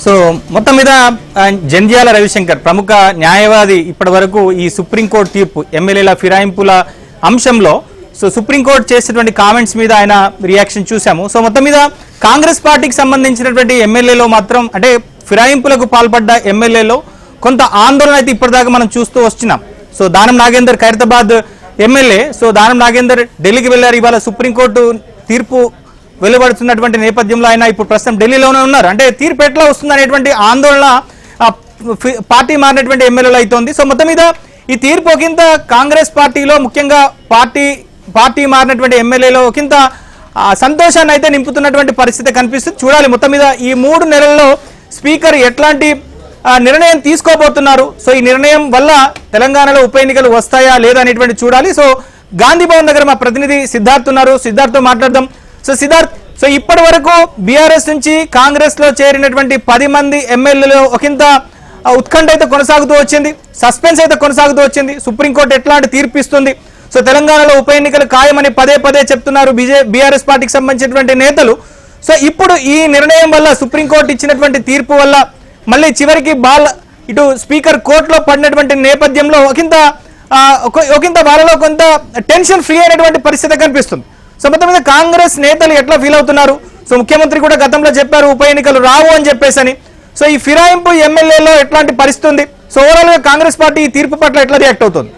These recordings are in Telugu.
సో మొత్తం మీద జంధ్యాల రవిశంకర్ ప్రముఖ న్యాయవాది ఇప్పటి వరకు ఈ సుప్రీంకోర్టు తీర్పు ఎమ్మెల్యేల ఫిరాయింపుల అంశంలో సో సుప్రీంకోర్టు చేసినటువంటి కామెంట్స్ మీద ఆయన రియాక్షన్ చూసాము. సో మొత్తం మీద కాంగ్రెస్ పార్టీకి సంబంధించినటువంటి ఎమ్మెల్యేలో మాత్రం అంటే ఫిరాయింపులకు పాల్పడ్డ ఎమ్మెల్యేలో కొంత ఆందోళన అయితే ఇప్పటిదాకా మనం చూస్తూ వస్తున్నాం. So Danam Nagender Khairatabad MLA, so Danam Nagender ఢిల్లీకి వెళ్లారు. ఇవాళ సుప్రీంకోర్టు తీర్పు వెలువడుతున్నటువంటి నేపథ్యంలో ఆయన ఇప్పుడు ప్రస్తుతం ఢిల్లీలోనే ఉన్నారు. అంటే తీర్పు ఎట్లా వస్తుంది అనేటువంటి ఆందోళన పార్టీ మారినటువంటి ఎమ్మెల్యేలు అవుతోంది. సో మొత్తం మీద ఈ తీర్పు ఒకంత కాంగ్రెస్ పార్టీలో ముఖ్యంగా పార్టీ మారినటువంటి ఎమ్మెల్యేలో ఒకంత సంతోషాన్ని అయితే నింపుతున్నటువంటి పరిస్థితి కనిపిస్తుంది. చూడాలి మొత్తం మీద ఈ 3 నెలల్లో స్పీకర్ ఎట్లాంటి నిర్ణయం తీసుకోబోతున్నారు. సో ఈ నిర్ణయం వల్ల తెలంగాణలో ఉప ఎన్నికలు వస్తాయా లేదా అనేటువంటి చూడాలి. సో గాంధీ భవన్ దగ్గర మా ప్రతినిధి సిద్ధార్థ్ ఉన్నారు, సిద్ధార్థ్తో మాట్లాడదాం. సో సిద్ధార్థ్, సో ఇప్పటి వరకు బీఆర్ఎస్ నుంచి కాంగ్రెస్ లో చేరినటువంటి 10 మంది ఎమ్మెల్యేలు ఒకంత ఉత్కంఠ అయితే కొనసాగుతూ వచ్చింది, సస్పెన్స్ అయితే కొనసాగుతూ వచ్చింది. సుప్రీంకోర్టు ఎట్లాంటి తీర్పు ఇస్తుంది, సో తెలంగాణలో ఉప ఎన్నికలు ఖాయమని పదే చెప్తున్నారు బీఆర్ఎస్ పార్టీకి సంబంధించినటువంటి నేతలు. సో ఇప్పుడు ఈ నిర్ణయం వల్ల సుప్రీంకోర్టు ఇచ్చినటువంటి తీర్పు వల్ల మళ్ళీ చివరికి ఇటు స్పీకర్ కోర్టులో పడినటువంటి నేపథ్యంలో ఒకంత వాళ్ళలో కొంత టెన్షన్ ఫ్రీ అయినటువంటి పరిస్థితి కనిపిస్తుంది. సో మొత్తం మీద కాంగ్రెస్ నేతలు ఎట్లా ఫీల్ అవుతున్నారు? సో ముఖ్యమంత్రి కూడా గతంలో చెప్పారు ఉప ఎన్నికలు రావు అని చెప్పేసి. సో ఈ ఫిరాయింపు ఎమ్మెల్యేలో ఎట్లాంటి పరిస్థితి ఉంది? సో ఓవరాల్ గా కాంగ్రెస్ పార్టీ ఈ తీర్పు పట్ల ఎట్లా రియాక్ట్ అవుతుంది?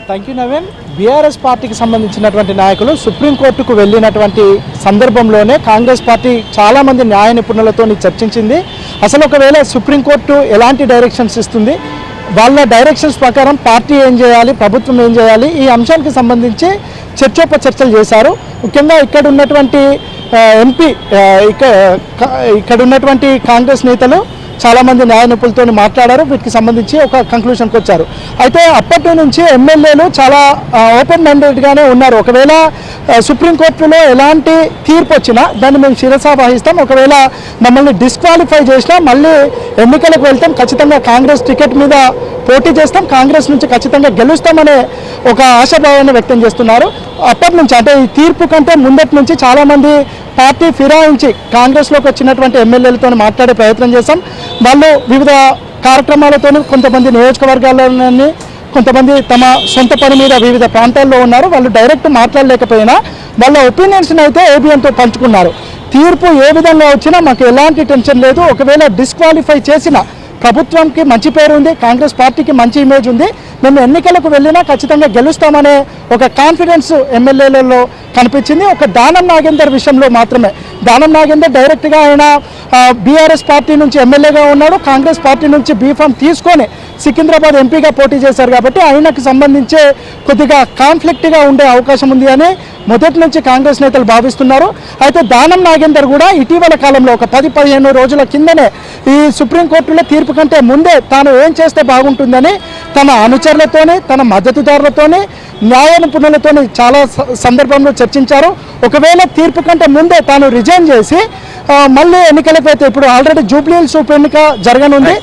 Thank you Naveen. బీఆర్ఎస్ పార్టీకి సంబంధించినటువంటి నాయకులు సుప్రీంకోర్టుకు వెళ్ళినటువంటి సందర్భంలోనే కాంగ్రెస్ పార్టీ చాలామంది న్యాయ నిపుణులతో చర్చించింది. అసలు ఒకవేళ సుప్రీంకోర్టు ఎలాంటి డైరెక్షన్స్ ఇస్తుంది, వాళ్ళ డైరెక్షన్స్ ప్రకారం పార్టీ ఏం చేయాలి, ప్రభుత్వం ఏం చేయాలి, ఈ అంశానికి సంబంధించి చర్చోపచర్చలు చేశారు. ముఖ్యంగా ఇక్కడ ఉన్నటువంటి ఎంపీ ఇక్కడ ఉన్నటువంటి కాంగ్రెస్ నేతలు చాలామంది న్యాయ నిపుణులతో మాట్లాడారు. వీటికి సంబంధించి ఒక కంక్లూషన్కి వచ్చారు. అయితే అప్పటి నుంచి ఎమ్మెల్యేలు చాలా ఓపెన్ మైండెడ్గానే ఉన్నారు. ఒకవేళ సుప్రీంకోర్టులో ఎలాంటి తీర్పు వచ్చినా దాన్ని మేము శిరసా వహిస్తాం, ఒకవేళ మమ్మల్ని డిస్క్వాలిఫై చేసినా మళ్ళీ ఎన్నికలకు వెళ్తాం, ఖచ్చితంగా కాంగ్రెస్ టికెట్ మీద పోటీ చేస్తాం, కాంగ్రెస్ నుంచి ఖచ్చితంగా గెలుస్తామనే ఒక ఆశాభావాన్ని వ్యక్తం చేస్తున్నారు. అప్పటి నుంచి అంటే ఈ తీర్పు కంటే ముందటి నుంచి చాలామంది పార్టీ ఫిరాయించి కాంగ్రెస్లోకి వచ్చినటువంటి ఎమ్మెల్యేలతో మాట్లాడే ప్రయత్నం చేశాం. వాళ్ళు వివిధ కార్యక్రమాలతో కొంతమంది నియోజకవర్గాల్లోని కొంతమంది తమ సొంత పని మీద వివిధ ప్రాంతాల్లో ఉన్నారు. వాళ్ళు డైరెక్ట్ మాట్లాడలేకపోయినా వాళ్ళ ఒపీనియన్స్ని అయితే ఏబిఎన్తో పంచుకున్నారు. తీర్పు ఏ విధంగా వచ్చినా మాకు ఎలాంటి టెన్షన్ లేదు, ఒకవేళ డిస్క్వాలిఫై చేసిన ప్రభుత్వంకి మంచి పేరు ఉంది, కాంగ్రెస్ పార్టీకి మంచి ఇమేజ్ ఉంది, మేము ఎన్నికలకు వెళ్ళినా ఖచ్చితంగా గెలుస్తామనే ఒక కాన్ఫిడెన్స్ ఎమ్మెల్యేలలో కనిపించింది. ఒక దానం నాగేందర్ విషయంలో మాత్రమే. దానం నాగేందర్ డైరెక్ట్గా ఆయన బీఆర్ఎస్ పార్టీ నుంచి ఎమ్మెల్యేగా ఉన్నాడు, కాంగ్రెస్ పార్టీ నుంచి బీఫామ్ తీసుకొని సికింద్రాబాద్ ఎంపీగా పోటీ చేశారు కాబట్టి ఆయనకు సంబంధించే కొద్దిగా కాన్ఫ్లిక్ట్గా ఉండే అవకాశం ఉంది అని మొదటి నుంచి కాంగ్రెస్ నేతలు భావిస్తున్నారు. అయితే దానం నాగేందర్ కూడా ఇటీవల కాలంలో ఒక 10-15 రోజుల కిందనే ఈ సుప్రీంకోర్టులో తీర్పు కంటే ముందే తాను ఏం చేస్తే బాగుంటుందని తన అనుచరులతోని తన మద్దతుదారులతోని న్యాయ నిపుణులతోని చాలా సందర్భంలో చర్చించారు. ఒకవేళ తీర్పు కంటే ముందే తాను రిజైన్ చేసి మళ్ళీ ఎన్నికలకు అయితే ఇప్పుడు ఆల్రెడీ జూబ్లీ హిల్స్ ఉప ఎన్నిక జరగనుంది.